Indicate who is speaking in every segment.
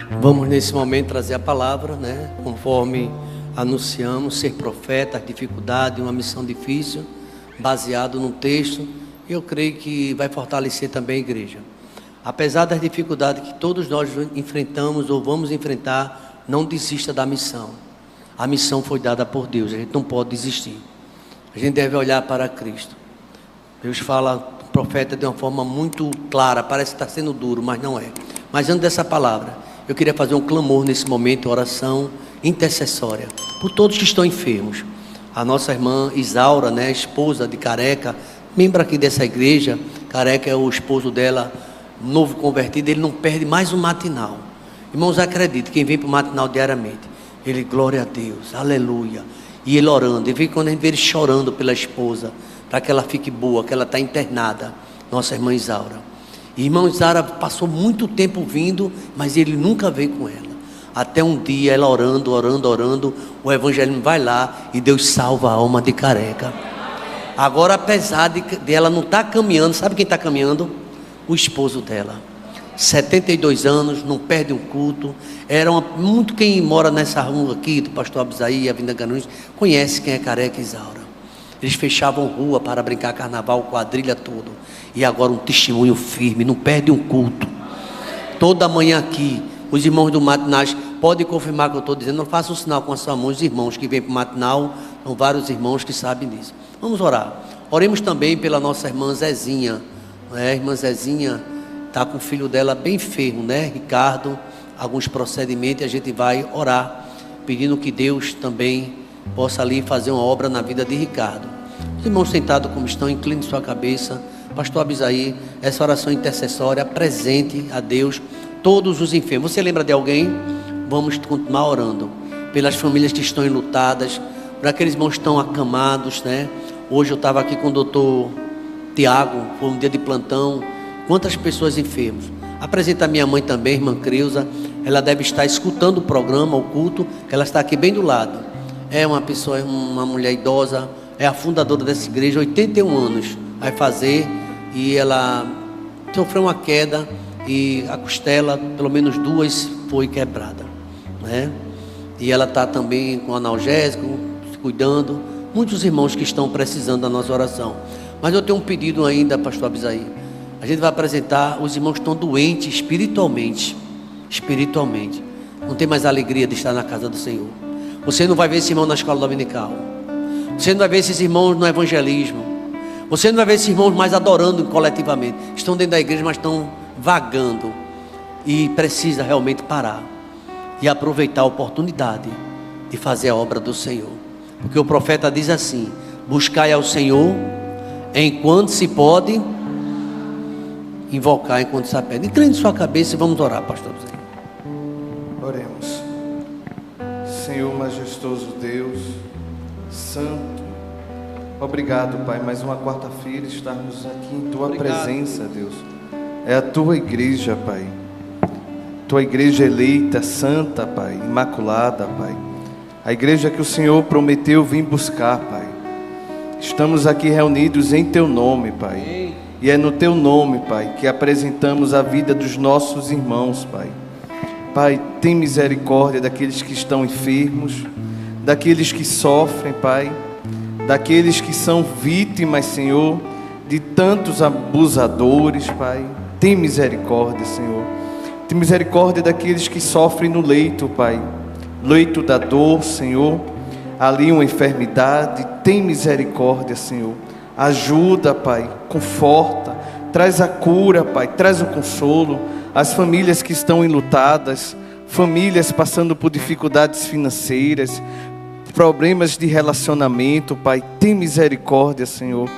Speaker 1: Vamos nesse momento trazer a palavra, né? Conforme anunciamos, ser profeta, dificuldade, uma missão difícil, baseado no texto. Eu creio que vai fortalecer também a igreja. Apesar das dificuldades que todos nós enfrentamos ou vamos enfrentar, não desista da missão. A missão foi dada por Deus, a gente não pode desistir. A gente deve olhar para Cristo. Deus fala, o profeta, de uma forma muito clara, parece que está sendo duro, mas não é. Mas antes dessa palavra, eu queria fazer um clamor nesse momento, oração intercessória, por todos que estão enfermos. A nossa irmã Isaura, né, esposa de Careca, membro aqui dessa igreja. Careca é o esposo dela, novo convertido, ele não perde mais um matinal. Irmãos, acredite, quem vem para o matinal diariamente, ele, glória a Deus, aleluia. E ele orando, e vem quando a gente vê ele chorando pela esposa, para que ela fique boa, que ela está internada, nossa irmã Isaura. E irmã Isaura passou muito tempo vindo, mas ele nunca veio com ela. Até um dia ela orando, o evangelho vai lá e Deus salva a alma de Careca. Agora, apesar de ela não estar caminhando, sabe quem está caminhando? O esposo dela. 72 anos, não perde um culto. Muito quem mora nessa rua aqui, do pastor Abisaí, a Vinda Ganunes, conhece quem é Careca e Isaura. Eles fechavam rua para brincar carnaval, quadrilha todo. E agora um testemunho firme, não perde um culto. Toda manhã aqui, os irmãos do Matinais podem confirmar o que eu estou dizendo. Não faça um sinal com a sua mão, os irmãos que vêm para o Matinal, são vários irmãos que sabem disso. Vamos orar. Oremos também pela nossa irmã Zezinha. A irmã Zezinha está com o filho dela bem enfermo, né? Ricardo, alguns procedimentos, e a gente vai orar, pedindo que Deus também possa ali fazer uma obra na vida de Ricardo. Os irmãos sentados como estão, incline sua cabeça. Pastor Abisaí, essa oração intercessória, apresente a Deus todos os enfermos. Você lembra de alguém? Vamos continuar orando pelas famílias que estão enlutadas, por aqueles irmãos que estão acamados, né? Hoje eu estava aqui com o doutor Tiago, foi um dia de plantão. Quantas pessoas enfermas? Apresenta a minha mãe também, irmã Creuza. Ela deve estar escutando o programa, o culto, que ela está aqui bem do lado. É uma pessoa, uma mulher idosa, é a fundadora dessa igreja, 81 anos vai fazer, e ela sofreu uma queda e a costela, pelo menos 2, foi quebrada, né? E ela está também com analgésico, se cuidando. Muitos irmãos que estão precisando da nossa oração. Mas eu tenho um pedido ainda, pastor Abisaí. A gente vai apresentar os irmãos que estão doentes espiritualmente. Não tem mais alegria de estar na casa do Senhor. Você não vai ver esse irmão na escola dominical. Você não vai ver esses irmãos no evangelismo. Você não vai ver esses irmãos mais adorando coletivamente. Estão dentro da igreja, mas estão vagando. E precisa realmente parar e aproveitar a oportunidade de fazer a obra do Senhor. Porque o profeta diz assim: buscai ao Senhor enquanto se pode, invocar enquanto se pede. Incline sua cabeça e vamos orar, pastor.
Speaker 2: Oremos. Senhor majestoso Deus, santo, obrigado, Pai, mais uma quarta-feira estarmos aqui em Tua presença, Deus. É a Tua igreja, Pai. Tua igreja eleita, santa, Pai, imaculada, Pai. A igreja que o Senhor prometeu vir buscar, Pai. Estamos aqui reunidos em Teu nome, Pai. E é no Teu nome, Pai, que apresentamos a vida dos nossos irmãos, Pai. Pai, tem misericórdia daqueles que estão enfermos, daqueles que sofrem, Pai, daqueles que são vítimas, Senhor, de tantos abusadores, Pai. Tem misericórdia, Senhor. Tem misericórdia daqueles que sofrem no leito, Pai. Leito da dor, Senhor. Ali uma enfermidade. Tem misericórdia, Senhor. Ajuda, Pai. Conforta. Traz a cura, Pai. Traz o consolo. As famílias que estão enlutadas. Famílias passando por dificuldades financeiras. Problemas de relacionamento, Pai. Tem misericórdia, Senhor.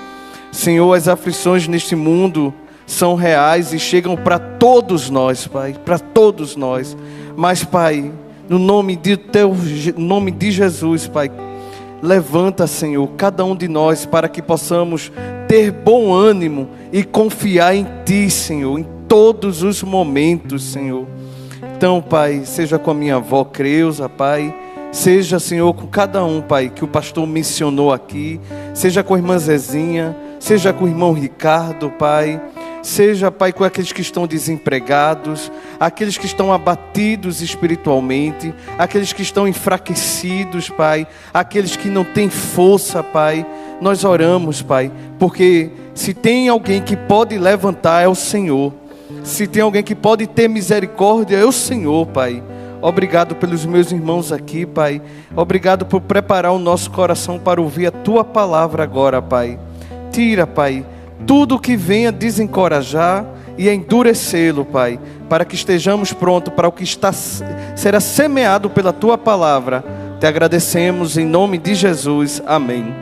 Speaker 2: Senhor, as aflições neste mundo são reais e chegam para todos nós, Pai, para todos nós. Mas, Pai, no nome de Jesus, Pai, levanta, Senhor, cada um de nós para que possamos ter bom ânimo e confiar em Ti, Senhor, em todos os momentos, Senhor. Então, Pai, seja com a minha avó Creuza, Pai, seja, Senhor, com cada um, Pai, que o pastor mencionou aqui, seja com a irmã Zezinha, seja com o irmão Ricardo, Pai, seja, Pai, com aqueles que estão desempregados, aqueles que estão abatidos espiritualmente, aqueles que estão enfraquecidos, Pai, aqueles que não têm força, Pai. Nós oramos, Pai, porque se tem alguém que pode levantar é o Senhor. Se tem alguém que pode ter misericórdia é o Senhor, Pai. Obrigado pelos meus irmãos aqui, Pai. Obrigado por preparar o nosso coração para ouvir a Tua palavra agora, Pai. Tira, Pai, tudo que venha desencorajar e endurecê-lo, Pai, para que estejamos prontos para o que será semeado pela Tua palavra. Te agradecemos em nome de Jesus. Amém.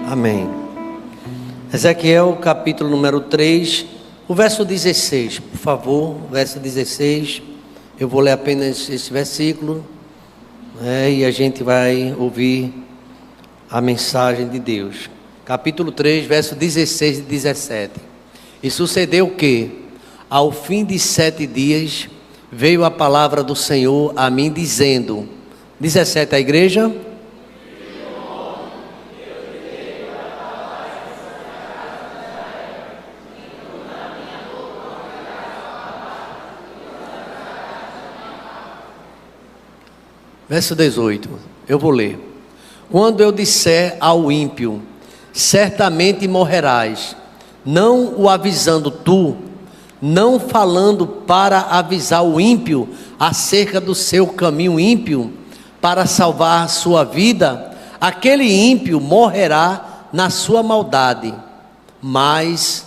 Speaker 1: Amém. Ezequiel, capítulo número 3, o verso 16, por favor, verso 16. Eu vou ler apenas esse versículo, e a gente vai ouvir a mensagem de Deus. Capítulo 3, verso 16 e 17. E sucedeu que, ao fim de 7 dias, veio a palavra do Senhor a mim dizendo, 17 a igreja. Verso 18, eu vou ler. Quando eu disser ao ímpio, certamente morrerás, não o avisando tu, não falando para avisar o ímpio acerca do seu caminho ímpio, para salvar sua vida, aquele ímpio morrerá na sua maldade, mas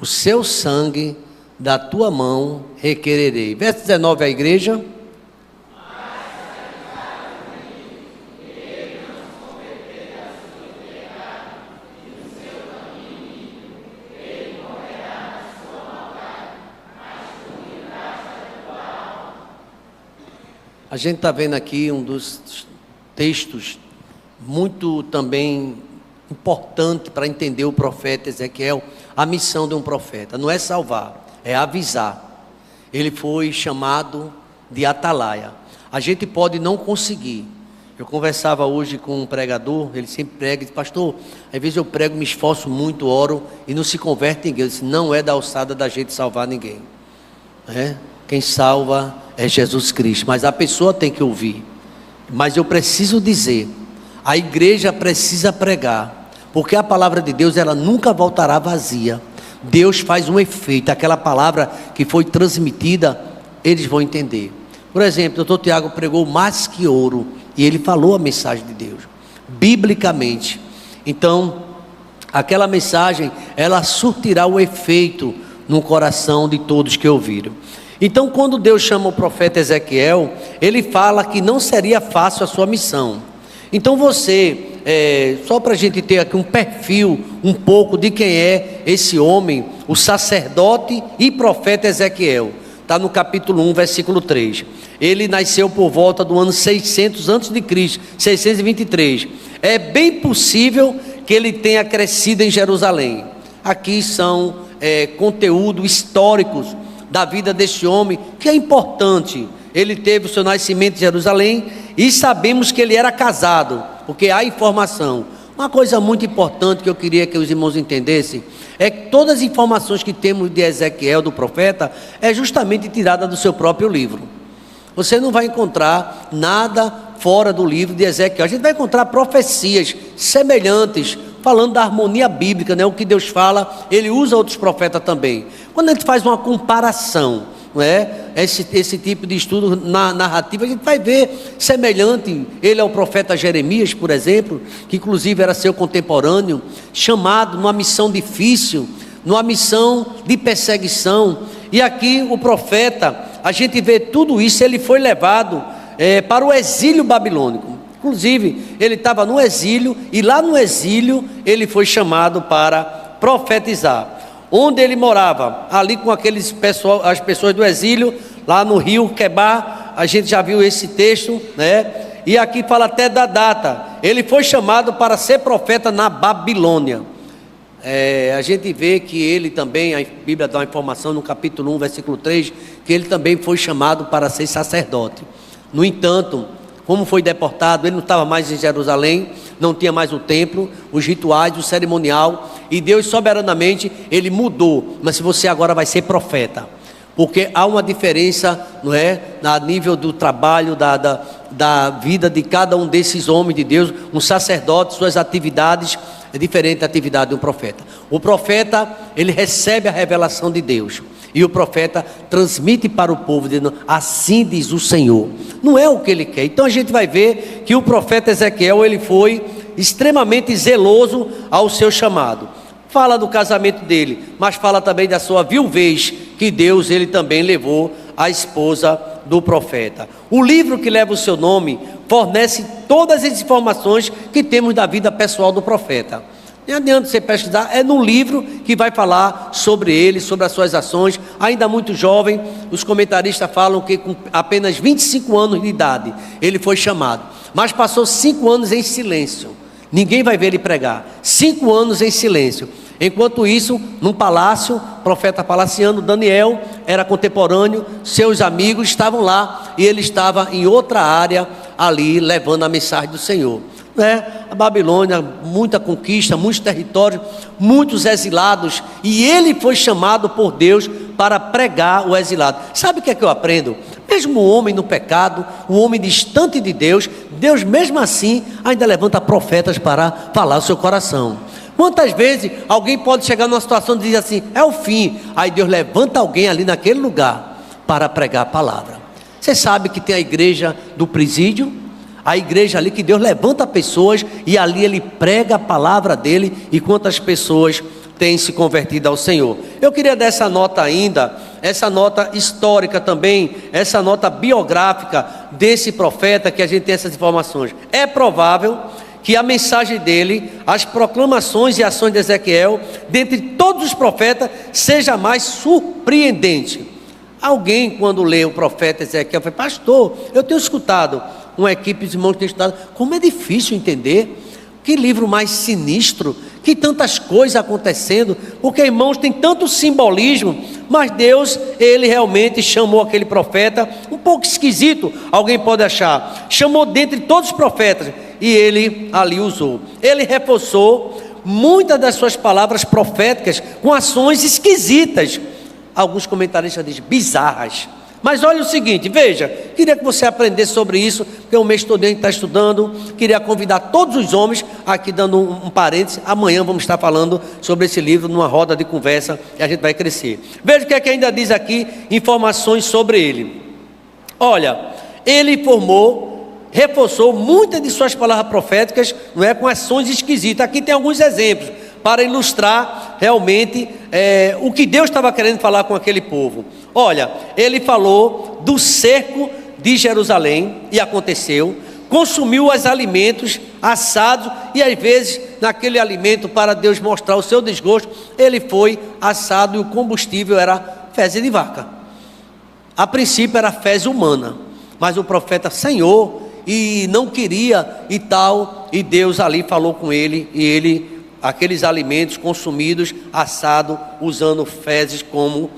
Speaker 1: o seu sangue da tua mão requererei. Verso 19, a igreja. A gente está vendo aqui um dos textos muito também importante para entender o profeta Ezequiel. A missão de um profeta não é salvar, é avisar. Ele foi chamado de atalaia. A gente pode não conseguir. Eu conversava hoje com um pregador, ele sempre prega e diz, pastor, às vezes eu prego, me esforço muito, oro e não se converte ninguém. Eu disse, não é da alçada da gente salvar ninguém. Quem salva é Jesus Cristo, mas a pessoa tem que ouvir. Mas eu preciso dizer, a igreja precisa pregar, porque a palavra de Deus, ela nunca voltará vazia. Deus faz um efeito, aquela palavra que foi transmitida, eles vão entender. Por exemplo, o doutor Tiago pregou mais que ouro, e ele falou a mensagem de Deus, biblicamente. Então, aquela mensagem, ela surtirá o efeito no coração de todos que ouviram. Então, quando Deus chama o profeta Ezequiel, ele fala que não seria fácil a sua missão. Então você, só para a gente ter aqui um perfil, um pouco de quem é esse homem, o sacerdote e profeta Ezequiel, está no capítulo 1, versículo 3. Ele nasceu por volta do ano 600 a.C., 623. É bem possível que ele tenha crescido em Jerusalém. Aqui são conteúdos históricos da vida desse homem, que é importante. Ele teve o seu nascimento em Jerusalém, e sabemos que ele era casado, porque há informação. Uma coisa muito importante que eu queria que os irmãos entendessem, é que todas as informações que temos de Ezequiel, do profeta, é justamente tirada do seu próprio livro. Você não vai encontrar nada fora do livro de Ezequiel. A gente vai encontrar profecias semelhantes, falando da harmonia bíblica, né? O que Deus fala, ele usa outros profetas também. Quando a gente faz uma comparação, não é? Esse tipo de estudo na narrativa, a gente vai ver semelhante. Ele é o profeta Jeremias, por exemplo, que inclusive era seu contemporâneo, chamado numa missão difícil, numa missão de perseguição. E aqui o profeta, a gente vê tudo isso, ele foi levado para o exílio babilônico. Inclusive, ele estava no exílio, e lá no exílio ele foi chamado para profetizar. Onde ele morava, ali com as pessoas do exílio, lá no rio Quebar, a gente já viu esse texto, né? E aqui fala até da data. Ele foi chamado para ser profeta na Babilônia. A gente vê que ele também, a Bíblia dá uma informação no capítulo 1, versículo 3, que ele também foi chamado para ser sacerdote. No entanto, como foi deportado, ele não estava mais em Jerusalém, não tinha mais o templo, os rituais, o cerimonial, e Deus soberanamente, ele mudou. Mas se você agora vai ser profeta, porque há uma diferença, não é, a nível do trabalho, da vida de cada um desses homens de Deus. Um sacerdote, suas atividades é diferente da atividade de um profeta. O profeta, ele recebe a revelação de Deus, e o profeta transmite para o povo, dizendo: assim diz o Senhor. Não é o que ele quer. Então a gente vai ver que o profeta Ezequiel, ele foi extremamente zeloso ao seu chamado. Fala do casamento dele, mas fala também da sua viuvez, que Deus, ele também levou a esposa do profeta. O livro que leva o seu nome fornece todas as informações que temos da vida pessoal do profeta. Não adianta você pesquisar, é no livro que vai falar sobre ele, sobre as suas ações. Ainda muito jovem, os comentaristas falam que com apenas 25 anos de idade ele foi chamado, mas passou 5 anos em silêncio. Ninguém vai ver ele pregar. 5 anos em silêncio. Enquanto isso, num palácio, profeta palaciano, Daniel era contemporâneo, seus amigos estavam lá, e ele estava em outra área ali, levando a mensagem do Senhor. A Babilônia, muita conquista, muitos territórios, muitos exilados, e ele foi chamado por Deus para pregar o exilado. Sabe o que é que eu aprendo? Mesmo o homem no pecado, o homem distante de Deus, Deus mesmo assim ainda levanta profetas para falar o seu coração. Quantas vezes alguém pode chegar numa situação de dizer assim: é o fim, aí Deus levanta alguém ali naquele lugar para pregar a palavra. Você sabe que tem a igreja do presídio, a igreja ali que Deus levanta pessoas e ali ele prega a palavra dele, e quantas pessoas têm se convertido ao Senhor. Eu queria dar essa nota ainda, essa nota histórica também, essa nota biográfica desse profeta, que a gente tem essas informações. É provável que a mensagem dele, as proclamações e ações de Ezequiel, dentre todos os profetas, seja mais surpreendente. Alguém, quando lê o profeta Ezequiel, fala: pastor, eu tenho escutado, uma equipe de irmãos que tem estudado, como é difícil entender, que livro mais sinistro, que tantas coisas acontecendo, porque, irmãos, tem tanto simbolismo, mas Deus, ele realmente chamou aquele profeta, um pouco esquisito, alguém pode achar, chamou dentre todos os profetas, e ele ali usou, ele reforçou muitas das suas palavras proféticas com ações esquisitas, alguns comentaristas dizem bizarras. Mas olha o seguinte, veja, queria que você aprendesse sobre isso, porque o mês todo a gente está estudando. Queria convidar todos os homens, aqui dando um parênteses, amanhã vamos estar falando sobre esse livro, numa roda de conversa, e a gente vai crescer. Veja o que é que ainda diz aqui, informações sobre ele. Olha, ele reforçou muitas de suas palavras proféticas, não é, com ações esquisitas. Aqui tem alguns exemplos, para ilustrar realmente o que Deus estava querendo falar com aquele povo. Olha, ele falou do cerco de Jerusalém, e aconteceu, consumiu os alimentos assados, e às vezes naquele alimento, para Deus mostrar o seu desgosto, ele foi assado e o combustível era fezes de vaca. A princípio era fezes humana, mas o profeta: Senhor, e não queria e tal, e Deus ali falou com ele, e ele, aqueles alimentos consumidos, assado, usando fezes como,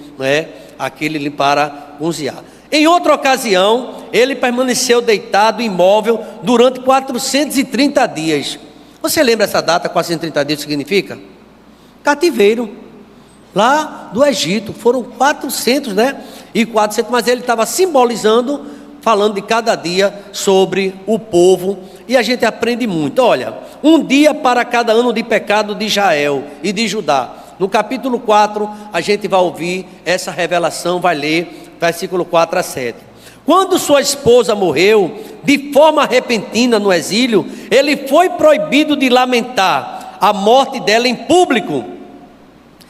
Speaker 1: aquele para cozinhar. Em outra ocasião, ele permaneceu deitado, imóvel, durante 430 dias. Você lembra essa data, 430 dias, significa? Cativeiro, lá do Egito, foram 400, mas ele estava simbolizando, falando de cada dia sobre o povo, e a gente aprende muito. Olha, um dia para cada ano de pecado de Israel e de Judá. No capítulo 4, a gente vai ouvir essa revelação, vai ler, versículo 4 a 7. Quando sua esposa morreu, de forma repentina no exílio, ele foi proibido de lamentar a morte dela em público.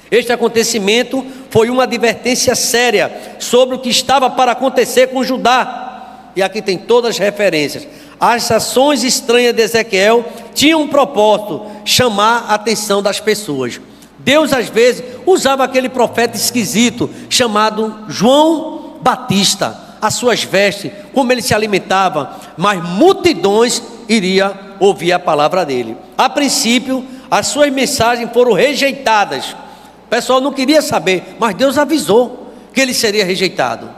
Speaker 1: Este acontecimento foi uma advertência séria sobre o que estava para acontecer com Judá. E aqui tem todas as referências. As ações estranhas de Ezequiel tinham um propósito: chamar a atenção das pessoas. Deus às vezes usava aquele profeta esquisito, chamado João Batista, as suas vestes, como ele se alimentava, mas multidões iriam ouvir a palavra dele. A princípio, as suas mensagens foram rejeitadas, o pessoal não queria saber, mas Deus avisou que ele seria rejeitado.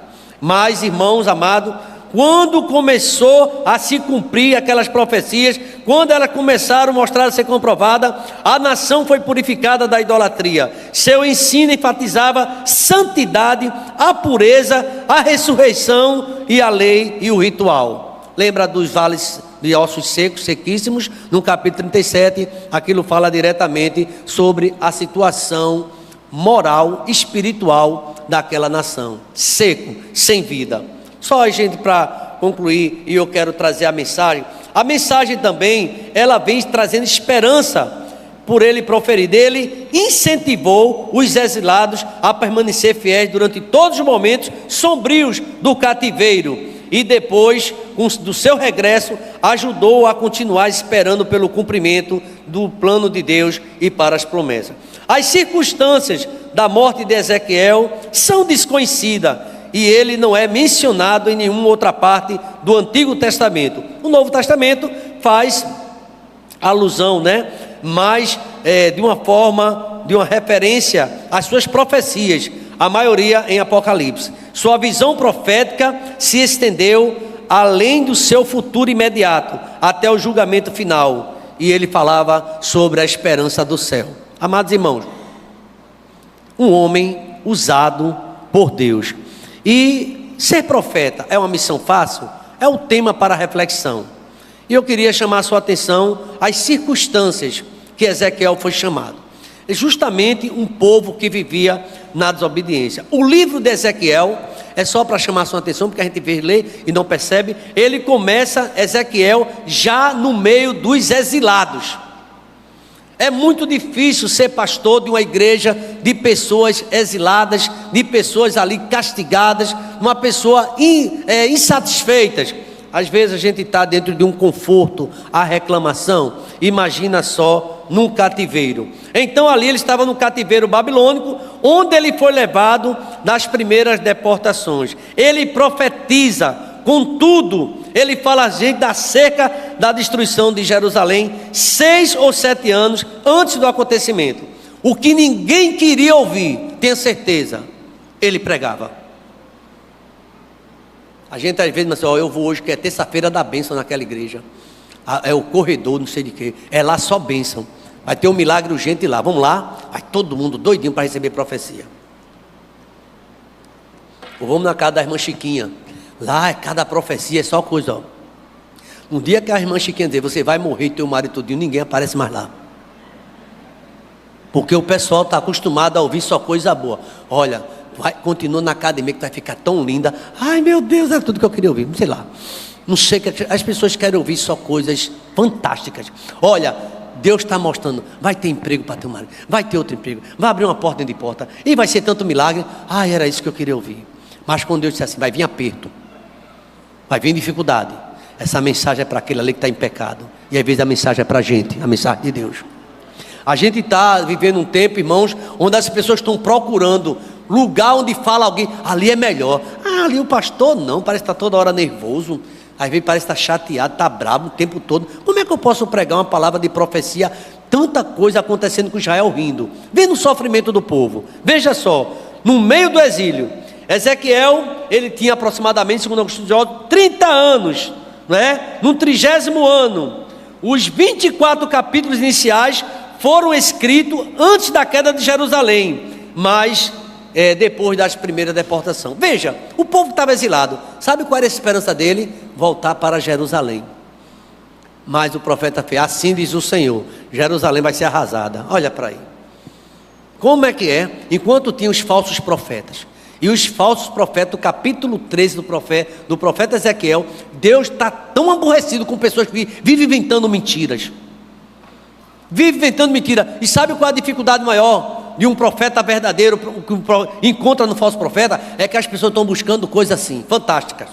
Speaker 1: Mas, irmãos amados, quando começou a se cumprir aquelas profecias, quando elas começaram a mostrar a ser comprovada, a nação foi purificada da idolatria. Seu ensino enfatizava santidade, a pureza, a ressurreição e a lei e o ritual. Lembra dos vales de ossos secos, sequíssimos? No capítulo 37, aquilo fala diretamente sobre a situação moral, espiritual daquela nação. Seco, sem vida. Só, gente, para concluir, e eu quero trazer a mensagem também, ela vem trazendo esperança por ele proferido. Ele incentivou os exilados a permanecer fiéis durante todos os momentos sombrios do cativeiro, e depois, do seu regresso, ajudou a continuar esperando pelo cumprimento do plano de Deus e para as promessas. As circunstâncias da morte de Ezequiel são desconhecidas, e ele não é mencionado em nenhuma outra parte do Antigo Testamento. O Novo Testamento faz alusão, mas de uma forma, de uma referência às suas profecias, a maioria em Apocalipse. Sua visão profética se estendeu além do seu futuro imediato, até o julgamento final, e ele falava sobre a esperança do céu. Amados irmãos, um homem usado por Deus. E ser profeta é uma missão fácil? É o tema para a reflexão. E eu queria chamar a sua atenção às circunstâncias que Ezequiel foi chamado. É justamente um povo que vivia na desobediência. O livro de Ezequiel, é só para chamar a sua atenção, porque a gente vê, lê e não percebe, ele começa, Ezequiel, já no meio dos exilados. É muito difícil ser pastor de uma igreja de pessoas exiladas, de pessoas ali castigadas, uma pessoa insatisfeitas. Às vezes a gente está dentro de um conforto, a reclamação. Imagina só num cativeiro. Então ali ele estava no cativeiro babilônico, onde ele foi levado nas primeiras deportações. Ele profetiza, contudo, ele fala a gente acerca da destruição de Jerusalém 6 ou 7 anos antes do acontecimento. O que ninguém queria ouvir, tenha certeza, ele pregava. A gente às vezes diz assim, eu vou hoje que é terça-feira da bênção naquela igreja. É o corredor, não sei de quê. É lá só bênção. Vai ter um milagre urgente lá. Vamos lá. Vai todo mundo doidinho para receber profecia. Ou vamos na casa da irmã Chiquinha. Lá cada profecia é só coisa, No dia que a irmã Chiquinha dizer, você vai morrer, teu marido todinho, ninguém aparece mais lá. Porque o pessoal está acostumado a ouvir só coisa boa. Olha, continua na academia que vai ficar tão linda. Ai meu Deus, era tudo que eu queria ouvir. Sei lá. Não sei, as pessoas querem ouvir só coisas fantásticas. Olha, Deus está mostrando, vai ter emprego para teu marido, vai ter outro emprego, vai abrir uma porta dentro de porta, e vai ser tanto milagre. Ai, era isso que eu queria ouvir. Mas quando Deus disse assim, vai vir aperto, vai vir dificuldade, essa mensagem é para aquele ali que está em pecado, e às vezes a mensagem é para a gente, a mensagem de Deus. A gente está vivendo um tempo, irmãos, onde as pessoas estão procurando lugar onde fala alguém, ali é melhor. Ali o pastor não, parece que está toda hora nervoso, às vezes parece que está chateado, está bravo o tempo todo. Como é que eu posso pregar uma palavra de profecia? Tanta coisa acontecendo com Israel rindo, vendo o sofrimento do povo. Veja só, no meio do exílio, Ezequiel, ele tinha aproximadamente, segundo alguns estudiosos, 30 anos, no 30º ano. Os 24 capítulos iniciais foram escritos antes da queda de Jerusalém, mas depois das primeiras deportações. Veja, o povo estava exilado. Sabe qual era a esperança dele? Voltar para Jerusalém. Mas o profeta fez, assim diz o Senhor, Jerusalém vai ser arrasada. Olha para aí. Como é que é? Enquanto tinha os falsos profetas. E os falsos profetas, o capítulo 13 do profeta Ezequiel, Deus está tão aborrecido com pessoas que vivem inventando mentiras. Vive inventando mentira. E sabe qual é a dificuldade maior de um profeta verdadeiro que encontra no falso profeta? É que as pessoas estão buscando coisas assim, fantásticas.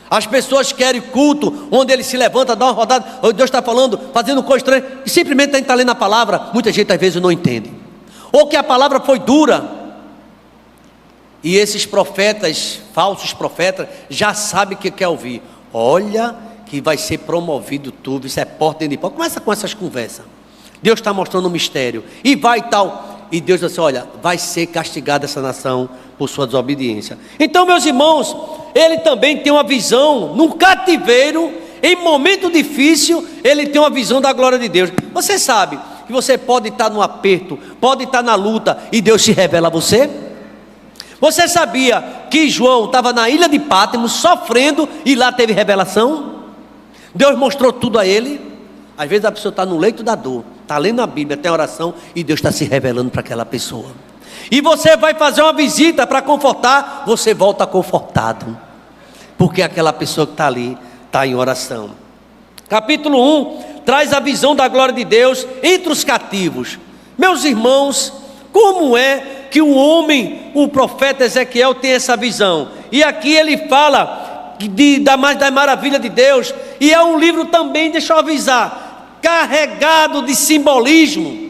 Speaker 1: As pessoas querem culto onde ele se levanta, dá uma rodada, Deus está falando, fazendo coisa estranha, e simplesmente está lendo a palavra. Muita gente às vezes não entende, ou que a palavra foi dura. E esses profetas, falsos profetas, já sabem o que quer ouvir. Olha que vai ser promovido tudo, isso é porta dentro de porta. Começa com essas conversas. Deus está mostrando um mistério, e vai tal. e Deus disse: olha, vai ser castigada essa nação por sua desobediência. Então, meus irmãos, ele também tem uma visão no cativeiro, em momento difícil, ele tem uma visão da glória de Deus. Você sabe que você pode estar no aperto, pode estar na luta, e Deus se revela a você? Você sabia que João estava na ilha de Pátmos sofrendo e lá teve revelação? Deus mostrou tudo a ele. Às vezes a pessoa está no leito da dor, está lendo a Bíblia, tem oração, e Deus está se revelando para aquela pessoa. E você vai fazer uma visita para confortar, você volta confortado, porque aquela pessoa que está ali está em oração. Capítulo 1 traz a visão da glória de Deus entre os cativos. Meus irmãos, como é que o homem, o profeta Ezequiel, tem essa visão? E aqui ele fala da maravilha de Deus, e é um livro também, deixa eu avisar, carregado de simbolismo.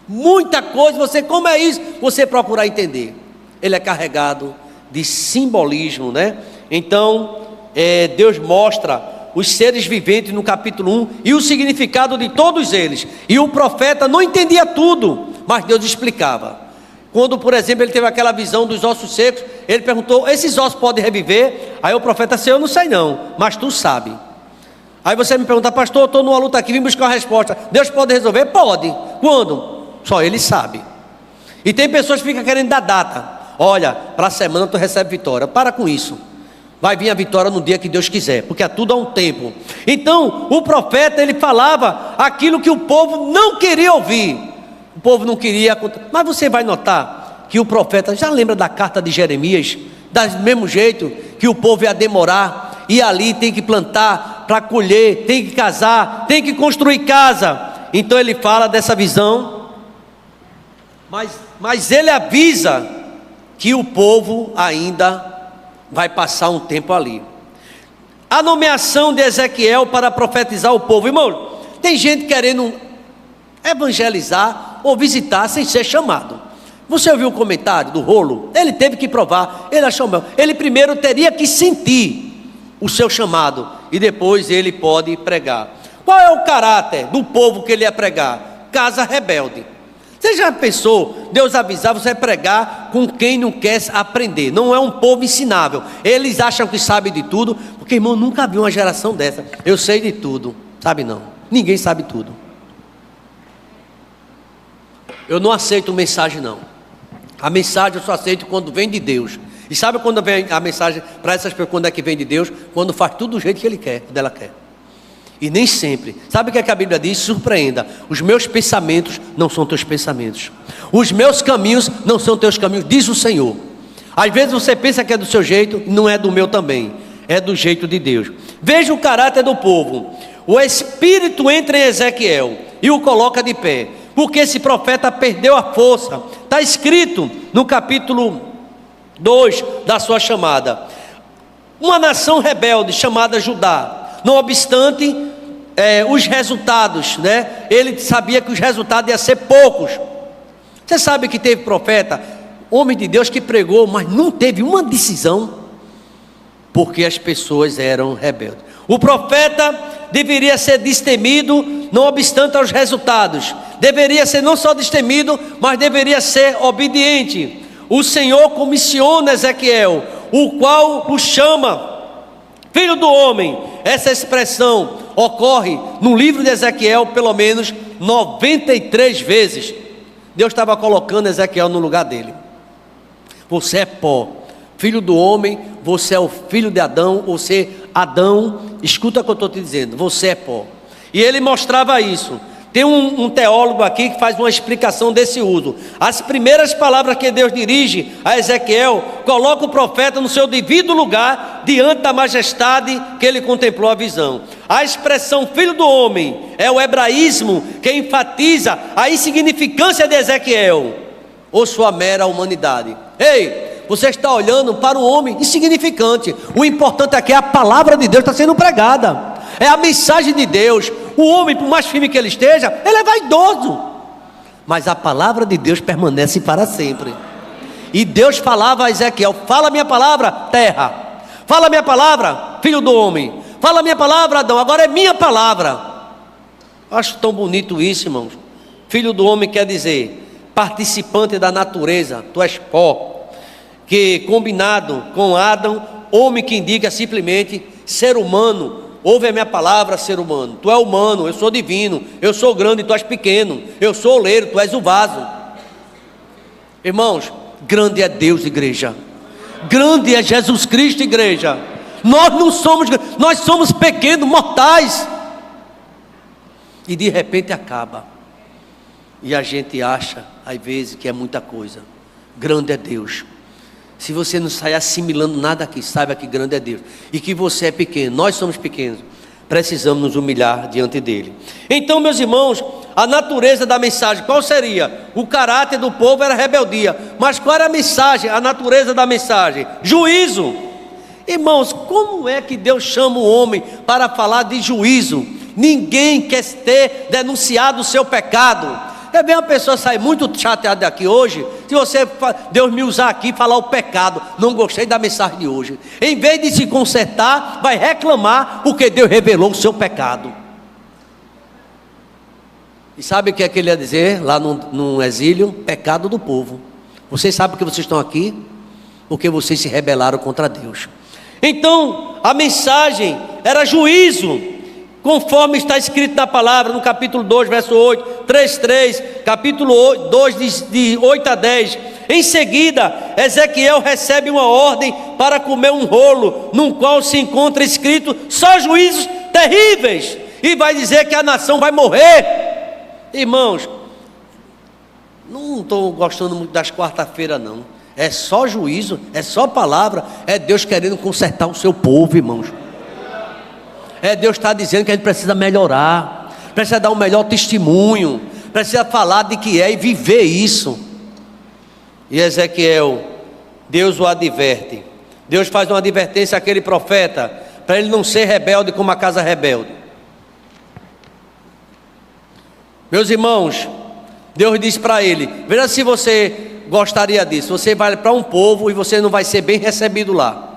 Speaker 1: Muita coisa, como é isso? Você procurar entender. Ele é carregado de simbolismo, né? Então, Deus mostra os seres viventes no capítulo 1 e o significado de todos eles. E o profeta não entendia tudo, mas Deus explicava. Quando, por exemplo, ele teve aquela visão dos ossos secos, ele perguntou: esses ossos podem reviver? Aí o profeta disse: eu não sei não, mas tu sabe. Aí você me pergunta: pastor, eu estou numa luta aqui, vim buscar uma resposta. Deus pode resolver? Pode. Quando? Só Ele sabe. E tem pessoas que ficam querendo dar data. Olha, para a semana tu recebe vitória. Para com isso. Vai vir a vitória no dia que Deus quiser, porque tudo há um tempo. Então, o profeta, ele falava aquilo que o povo não queria ouvir. O povo não queria. Mas você vai notar que o profeta, já lembra da carta de Jeremias? Do mesmo jeito que o povo ia demorar, e ali tem que plantar para colher, tem que casar, tem que construir casa. Então ele fala dessa visão, mas ele avisa que o povo ainda vai passar um tempo ali. A nomeação de Ezequiel para profetizar o povo. Irmão, tem gente querendo evangelizar ou visitar sem ser chamado. Você ouviu o comentário do Rolo? Ele teve que provar, ele achou meu. Ele primeiro teria que sentir o seu chamado, e depois ele pode pregar. Qual é o caráter do povo que ele ia pregar? Casa rebelde. Você já pensou, Deus avisar, você vai pregar com quem não quer aprender? Não é um povo ensinável. Eles acham que sabem de tudo, porque, irmão, nunca vi uma geração dessa. Eu sei de tudo. Sabe não, ninguém sabe tudo. Eu não aceito mensagem não. A mensagem eu só aceito quando vem de Deus. E sabe quando vem a mensagem para essas pessoas, quando é que vem de Deus? Quando faz tudo do jeito que Ele quer, quando ela quer. E nem sempre. Sabe o que a Bíblia diz? Surpreenda. Os meus pensamentos não são teus pensamentos. Os meus caminhos não são teus caminhos, diz o Senhor. Às vezes você pensa que é do seu jeito, não é do meu também. É do jeito de Deus. Veja o caráter do povo. O Espírito entra em Ezequiel e o coloca de pé, porque esse profeta perdeu a força. Está escrito no capítulo 2 da sua chamada. Uma nação rebelde chamada Judá. Não obstante os resultados, né? Ele sabia que os resultados iam ser poucos. Você sabe que teve profeta, homem de Deus, que pregou, mas não teve uma decisão, porque as pessoas eram rebeldes. O profeta deveria ser destemido, não obstante aos resultados. Deveria ser não só destemido, mas deveria ser obediente. O Senhor comissiona Ezequiel, o qual o chama filho do homem. Essa expressão ocorre no livro de Ezequiel pelo menos 93 vezes. Deus estava colocando Ezequiel no lugar dele. Você é pó, filho do homem, você é o filho de Adão, você, Adão, escuta o que eu estou te dizendo, você é pó. E ele mostrava isso. Tem um teólogo aqui que faz uma explicação desse uso. As primeiras palavras que Deus dirige a Ezequiel, coloca o profeta no seu devido lugar, diante da majestade que ele contemplou a visão. A expressão filho do homem é o hebraísmo que enfatiza a insignificância de Ezequiel, ou sua mera humanidade. Ei, você está olhando para um homem insignificante. O importante é que a palavra de Deus está sendo pregada. É a mensagem de Deus. O homem, por mais firme que ele esteja, ele é vaidoso, mas a palavra de Deus permanece para sempre. E Deus falava a Ezequiel: fala a minha palavra, terra. Fala a minha palavra, filho do homem. Fala a minha palavra, Adão. Agora é minha palavra. Acho tão bonito isso, irmãos. Filho do homem quer dizer participante da natureza, tu és pó, que combinado com Adão, homem que indica simplesmente ser humano. Ouve a minha palavra, ser humano. Tu é humano, eu sou divino, eu sou grande, tu és pequeno, eu sou oleiro, tu és o vaso. Irmãos, grande é Deus, igreja. Grande é Jesus Cristo, igreja. Nós não somos grandes, nós somos pequenos, mortais. E de repente acaba. E a gente acha, às vezes, que é muita coisa. Grande é Deus. Se você não sair assimilando nada aqui, saiba que grande é Deus. E que você é pequeno, nós somos pequenos. Precisamos nos humilhar diante dele. Então, meus irmãos, a natureza da mensagem, qual seria? O caráter do povo era rebeldia. Mas qual era a mensagem, a natureza da mensagem? Juízo. Irmãos, como é que Deus chama o homem para falar de juízo? Ninguém quer ter denunciado o seu pecado. É bem, uma pessoa sair muito chateada daqui hoje, se você, Deus me usar aqui, falar o pecado, não gostei da mensagem de hoje. Em vez de se consertar, vai reclamar porque Deus revelou o seu pecado. E sabe o que é que ele ia dizer lá no exílio? Pecado do povo. Vocês sabem que vocês estão aqui? Porque vocês se rebelaram contra Deus. Então, a mensagem era juízo, conforme está escrito na palavra, no capítulo 2, verso 8, 3, capítulo 2, de 8 a 10. Em seguida, Ezequiel recebe uma ordem para comer um rolo, no qual se encontra escrito só juízos terríveis, e vai dizer que a nação vai morrer. Irmãos, não estou gostando muito das quarta-feiras, não. É só juízo, é só palavra, é Deus querendo consertar o seu povo, irmãos. É Deus está dizendo que a gente precisa melhorar, precisa dar um melhor testemunho, precisa falar de que é e viver isso. E Ezequiel, Deus o adverte. Deus faz uma advertência àquele profeta, para ele não ser rebelde como a casa rebelde. Meus irmãos, Deus diz para ele: veja se você gostaria disso. Você vai para um povo e você não vai ser bem recebido lá,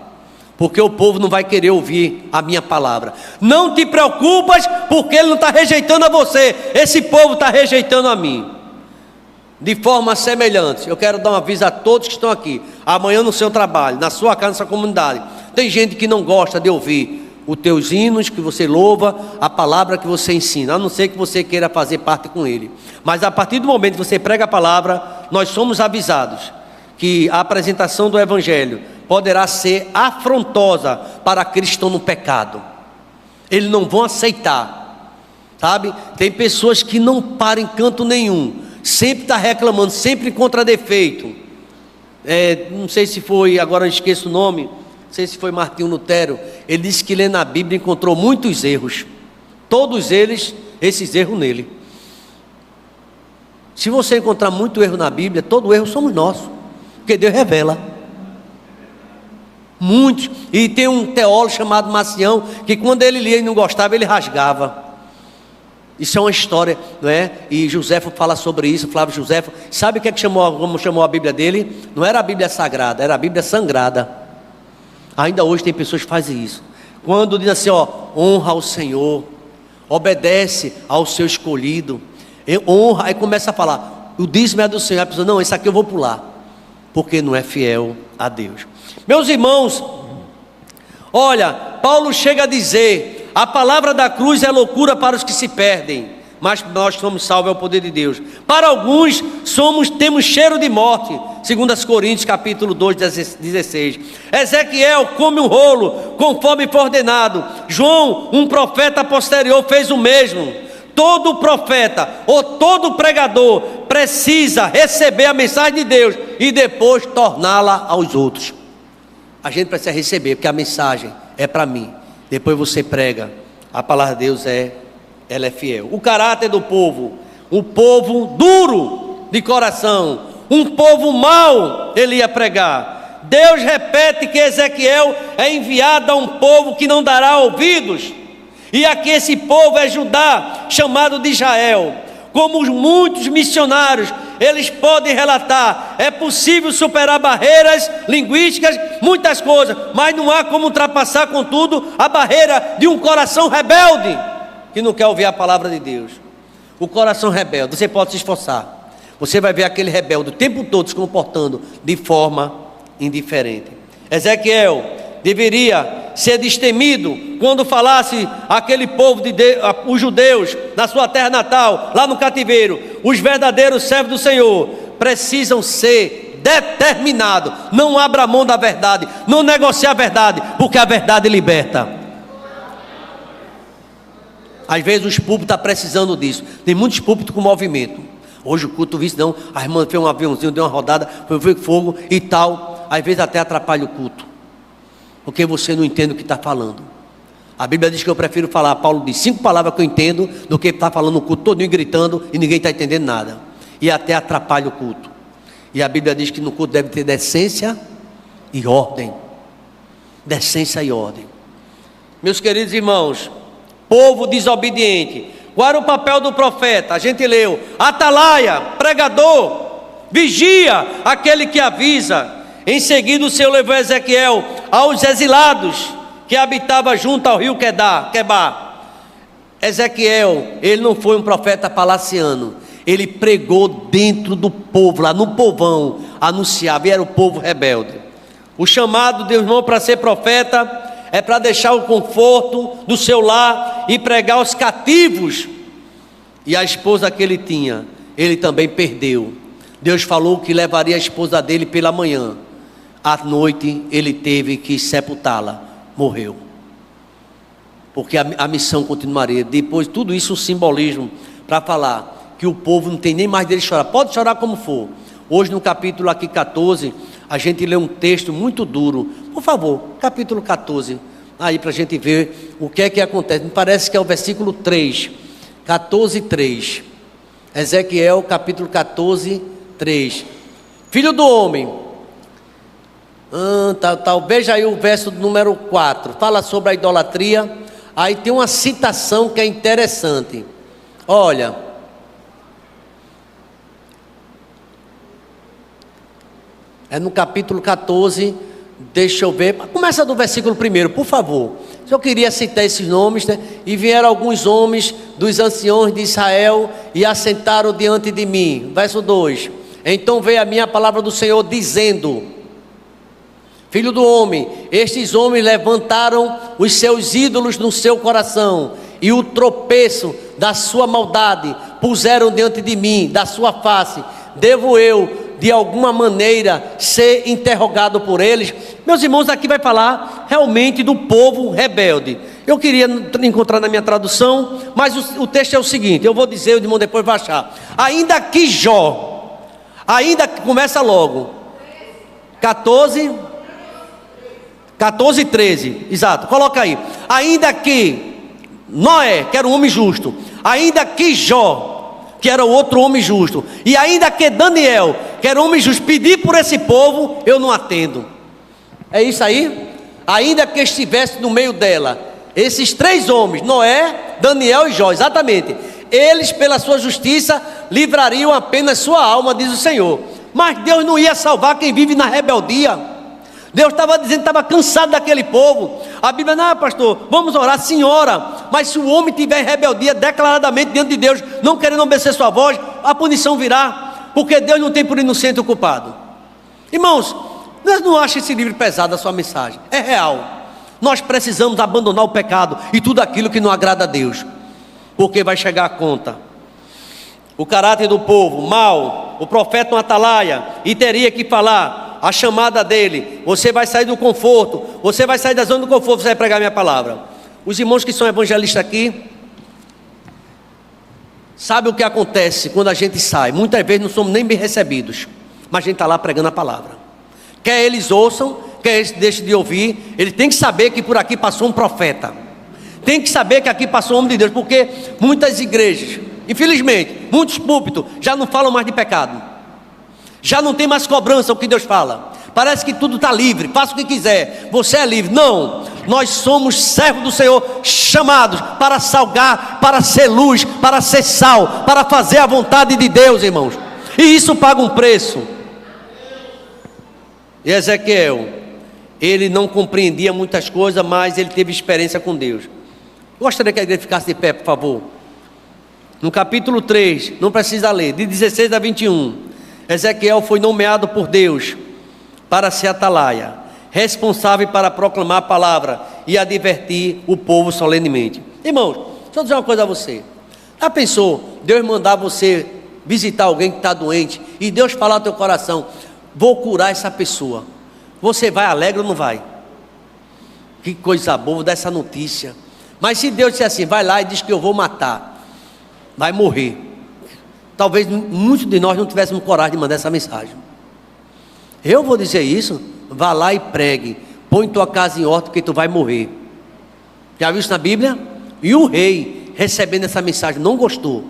Speaker 1: porque o povo não vai querer ouvir a minha palavra. Não te preocupas, porque ele não está rejeitando a você, esse povo está rejeitando a mim. De forma semelhante, eu quero dar um aviso a todos que estão aqui. Amanhã no seu trabalho, na sua casa, na sua comunidade, tem gente que não gosta de ouvir os teus hinos que você louva, a palavra que você ensina, a não ser que você queira fazer parte com ele. Mas a partir do momento que você prega a palavra, nós somos avisados que a apresentação do evangelho poderá ser afrontosa para cristão no pecado. Eles não vão aceitar, sabe? Tem pessoas que não param em canto nenhum, sempre está reclamando, sempre encontra defeito. Não sei se foi, agora eu esqueço o nome, não sei se foi Martinho Lutero. Ele disse que lendo a Bíblia encontrou muitos erros, todos eles, esses erros nele. Se você encontrar muito erro na Bíblia, todo erro somos nossos, porque Deus revela muitos. E tem um teólogo chamado Macião, que quando ele lia e não gostava, ele rasgava. Isso é uma história, não é? E Joséfo fala sobre isso. Flávio Joséfo, sabe o que é que como chamou a Bíblia dele? Não era a Bíblia sagrada, era a Bíblia sangrada. Ainda hoje tem pessoas que fazem isso. Quando diz assim, honra ao Senhor, obedece ao seu escolhido, honra, aí começa a falar, o dízimo é do Senhor. A pessoa, não, esse aqui eu vou pular, porque não é fiel a Deus. Meus irmãos, olha, Paulo chega a dizer: a palavra da cruz é loucura para os que se perdem, mas nós somos salvos ao poder de Deus. Para alguns temos cheiro de morte, 2 Coríntios capítulo 2, 16. Ezequiel come um rolo, conforme foi ordenado. João, um profeta posterior, fez o mesmo. Todo profeta ou todo pregador precisa receber a mensagem de Deus e depois torná-la aos outros. A gente precisa receber, porque a mensagem é para mim. Depois você prega, a palavra de Deus ela é fiel. O caráter do povo, um povo duro de coração, um povo mau, ele ia pregar. Deus repete que Ezequiel é enviado a um povo que não dará ouvidos, e aqui esse povo é Judá, chamado de Israel. Como muitos missionários, eles podem relatar, é possível superar barreiras linguísticas, muitas coisas, mas não há como ultrapassar, contudo, a barreira de um coração rebelde, que não quer ouvir a palavra de Deus. O coração rebelde, você pode se esforçar, Você vai ver aquele rebelde o tempo todo se comportando de forma indiferente. Ezequiel deveria ser destemido quando falasse aquele povo de Deus, os judeus, na sua terra natal, lá no cativeiro. Os verdadeiros servos do Senhor precisam ser determinados. Não abra mão da verdade, não negocie a verdade, porque a verdade liberta. Às vezes os púlpitos estão precisando disso. Tem muitos púlpitos com movimento. Hoje o culto visto não, a irmã fez um aviãozinho, deu uma rodada, foi fogo e tal. Às vezes até atrapalha o culto, porque você não entende o que está falando. A Bíblia diz que eu prefiro falar, Paulo diz, 5 palavras que eu entendo, do que estar falando o culto todinho gritando e ninguém está entendendo nada. E até atrapalha o culto. E a Bíblia diz que no culto deve ter decência e ordem. Decência e ordem. Meus queridos irmãos, povo desobediente. Qual era o papel do profeta? A gente leu: atalaia, pregador, vigia, aquele que avisa. Em seguida o Senhor levou Ezequiel aos exilados que habitava junto ao rio Quebar. Ezequiel, ele não foi um profeta palaciano, ele pregou dentro do povo, lá no povão, anunciava, e era o povo rebelde. O chamado do irmão para ser profeta é para deixar o conforto do seu lar e pregar aos cativos. E a esposa que ele tinha, ele também perdeu. Deus falou que levaria a esposa dele pela manhã. À noite ele teve que sepultá-la, morreu. Porque a missão continuaria. Depois, tudo isso um simbolismo para falar que o povo não tem nem mais dele chorar. Pode chorar como for. Hoje no capítulo aqui 14, a gente lê um texto muito duro. Por favor, capítulo 14, aí para a gente ver o que é que acontece. Me parece que é o versículo 3, 14, 3. Ezequiel capítulo 14, 3. Filho do homem, veja aí o verso número 4, fala sobre a idolatria. Aí tem uma citação que é interessante. Olha, é no capítulo 14, deixa eu ver, começa do versículo 1, por favor. Eu queria citar esses nomes, né? E vieram alguns homens dos anciões de Israel e assentaram diante de mim. Verso 2: então veio a minha palavra do Senhor dizendo: filho do homem, estes homens levantaram os seus ídolos no seu coração, e o tropeço da sua maldade puseram diante de mim, da sua face. Devo eu, de alguma maneira, ser interrogado por eles? Meus irmãos, aqui vai falar realmente do povo rebelde. Eu queria encontrar na minha tradução, mas o texto é o seguinte, eu vou dizer, o irmão depois vai achar. Ainda que Jó, começa logo, 14, 13, exato, coloca aí. Ainda que Noé, que era um homem justo, ainda que Jó, que era outro homem justo, e ainda que Daniel, que era um homem justo, pedir por esse povo, eu não atendo. É isso aí? Ainda que estivesse no meio dela, esses 3 homens, Noé, Daniel e Jó, exatamente, eles pela sua justiça livrariam apenas sua alma, diz o Senhor. Mas Deus não ia salvar quem vive na rebeldia. Deus estava dizendo que estava cansado daquele povo. A Bíblia, não, pastor, vamos orar, senhora. Mas se o homem tiver rebeldia declaradamente diante de Deus, não querendo obedecer sua voz, a punição virá, porque Deus não tem por inocente o culpado. Irmãos, nós não acham esse livro pesado, a sua mensagem, é real. Nós precisamos abandonar o pecado e tudo aquilo que não agrada a Deus, porque vai chegar a conta. O caráter do povo, mal, o profeta no atalaia, e teria que falar a chamada dele: você vai sair do conforto, você vai sair da zona do conforto, você vai pregar minha palavra. Os irmãos que são evangelistas aqui, sabe o que acontece quando a gente sai? Muitas vezes não somos nem bem recebidos, mas a gente está lá pregando a palavra. Quer eles ouçam, quer eles deixem de ouvir, ele tem que saber que por aqui passou um profeta, tem que saber que aqui passou um homem de Deus, porque muitas igrejas, infelizmente, muitos púlpitos já não falam mais de pecado, já não tem mais cobrança o que Deus fala. Parece que tudo está livre, faça o que quiser, você é livre. Não, nós somos servos do Senhor, chamados para salgar, para ser luz, para ser sal, para fazer a vontade de Deus, irmãos. E isso paga um preço. E Ezequiel, ele não compreendia muitas coisas, mas ele teve experiência com Deus. Eu gostaria que a igreja ficasse de pé, por favor. no capítulo 3, não precisa ler, de 16 a 21, Ezequiel foi nomeado por Deus para ser atalaia, responsável para proclamar a palavra e advertir o povo solenemente. Irmãos, deixa eu dizer uma coisa a você. Já pensou, Deus mandar você visitar alguém que está doente, e Deus falar no teu coração, vou curar essa pessoa, você vai alegre ou não vai? Que coisa boa, vou dar essa notícia. Mas se Deus disser assim, vai lá e diz que eu vou matar, vai morrer, talvez muitos de nós não tivéssemos coragem de mandar essa mensagem. Eu vou dizer isso, vá lá e pregue, põe tua casa em ordem, porque tu vai morrer. Já viu isso na Bíblia? E o rei, recebendo essa mensagem, não gostou.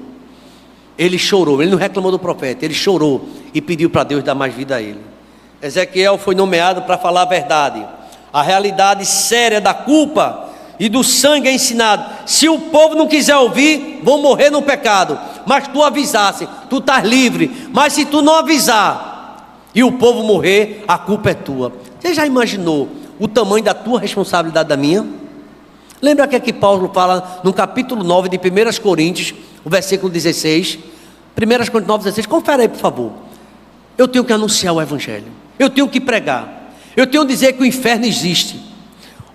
Speaker 1: Ele chorou, ele não reclamou do profeta, ele chorou e pediu para Deus dar mais vida a ele. Ezequiel foi nomeado para falar a verdade, a realidade séria da culpa e do sangue é ensinado. Se o povo não quiser ouvir, vão morrer no pecado. Mas tu avisasse, tu estás livre. Mas se tu não avisar e o povo morrer, a culpa é tua. Você já imaginou o tamanho da tua responsabilidade, da minha? Lembra que Paulo fala no capítulo 9 de 1 Coríntios, o versículo 16, 1 Coríntios 9, 16, confere aí por favor. Eu tenho que anunciar o evangelho, eu tenho que pregar, eu tenho que dizer que o inferno existe.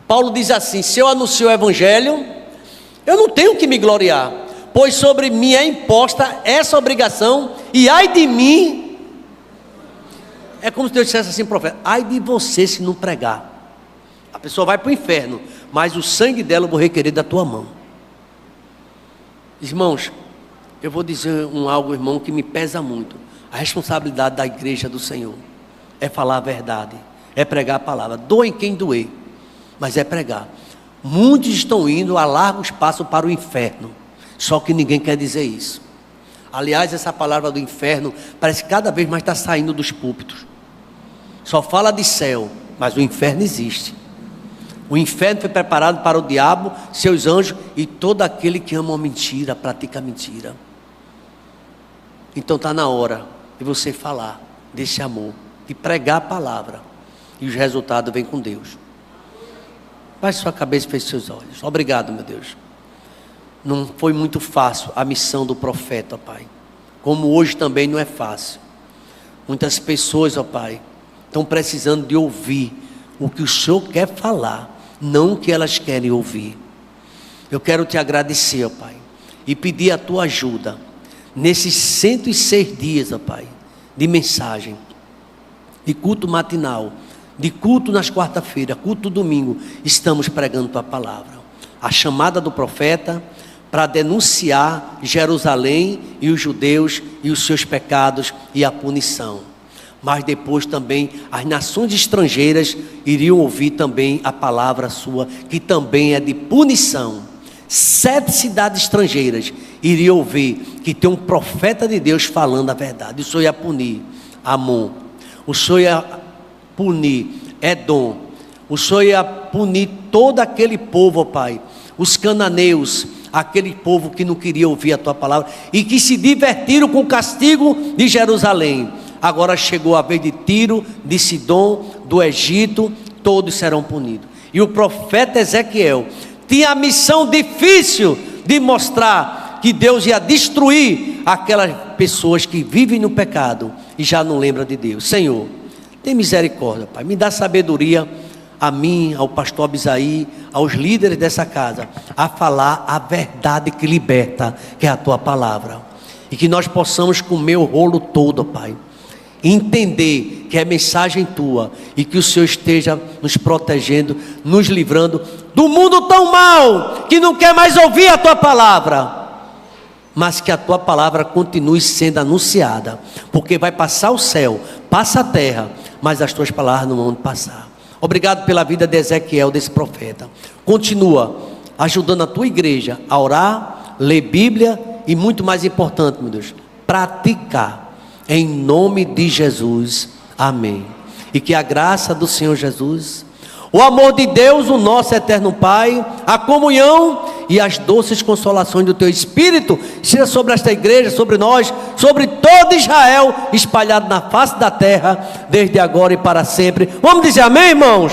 Speaker 1: Paulo diz assim, se eu anuncio o evangelho, eu não tenho que me gloriar, pois sobre mim é imposta essa obrigação, e ai de mim, é como se Deus dissesse assim, profeta, ai de você se não pregar. A pessoa vai para o inferno, mas o sangue dela eu vou requerer da tua mão. Irmãos, eu vou dizer algo, irmão, que me pesa muito. A responsabilidade da igreja do Senhor é falar a verdade, é pregar a palavra, doem quem doer, mas é pregar. Muitos estão indo a largo espaço para o inferno, só que ninguém quer dizer isso. Aliás, essa palavra do inferno parece que cada vez mais está saindo dos púlpitos. Só fala de céu, mas o inferno existe. O inferno foi preparado para o diabo, seus anjos e todo aquele que ama a mentira, pratica a mentira. Então está na hora de você falar desse amor, de pregar a palavra, e os resultados vêm com Deus. Baixe sua cabeça e feche seus olhos. Obrigado, meu Deus. Não foi muito fácil a missão do profeta, ó Pai, como hoje também não é fácil. Muitas pessoas, ó Pai, estão precisando de ouvir o que o Senhor quer falar, não o que elas querem ouvir. Eu quero te agradecer, ó Pai, e pedir a tua ajuda nesses 106 dias, ó Pai, de mensagem, de culto matinal, de culto nas quarta-feiras, culto domingo, estamos pregando tua palavra. A chamada do profeta para denunciar Jerusalém e os judeus e os seus pecados e a punição. Mas depois também as nações estrangeiras iriam ouvir também a palavra sua, que também é de punição. 7 cidades estrangeiras iriam ouvir que tem um profeta de Deus falando a verdade. O Senhor ia punir Amon, o Senhor ia punir Edom, o Senhor ia punir todo aquele povo, ó Pai, os cananeus, aquele povo que não queria ouvir a tua palavra e que se divertiram com o castigo de Jerusalém. Agora chegou a vez de Tiro, de Sidom, do Egito, todos serão punidos. E o profeta Ezequiel tinha a missão difícil de mostrar que Deus ia destruir aquelas pessoas que vivem no pecado e já não lembram de Deus. Senhor, tem misericórdia, Pai, me dá sabedoria a mim, ao pastor Abisaí, aos líderes dessa casa, a falar a verdade que liberta, que é a tua palavra, e que nós possamos comer o rolo todo, Pai, entender que é mensagem tua e que o Senhor esteja nos protegendo, nos livrando do mundo tão mau que não quer mais ouvir a tua palavra, mas que a tua palavra continue sendo anunciada, porque vai passar o céu, passa a terra, mas as tuas palavras não vão passar. Obrigado pela vida de Ezequiel, desse profeta. Continua ajudando a tua igreja a orar, ler Bíblia e muito mais importante, meu Deus, praticar. Em nome de Jesus, amém. E que a graça do Senhor Jesus, o amor de Deus, o nosso eterno Pai, a comunhão e as doces consolações do teu Espírito seja sobre esta igreja, sobre nós, sobre todo Israel, espalhado na face da terra, desde agora e para sempre. Vamos dizer amém, irmãos?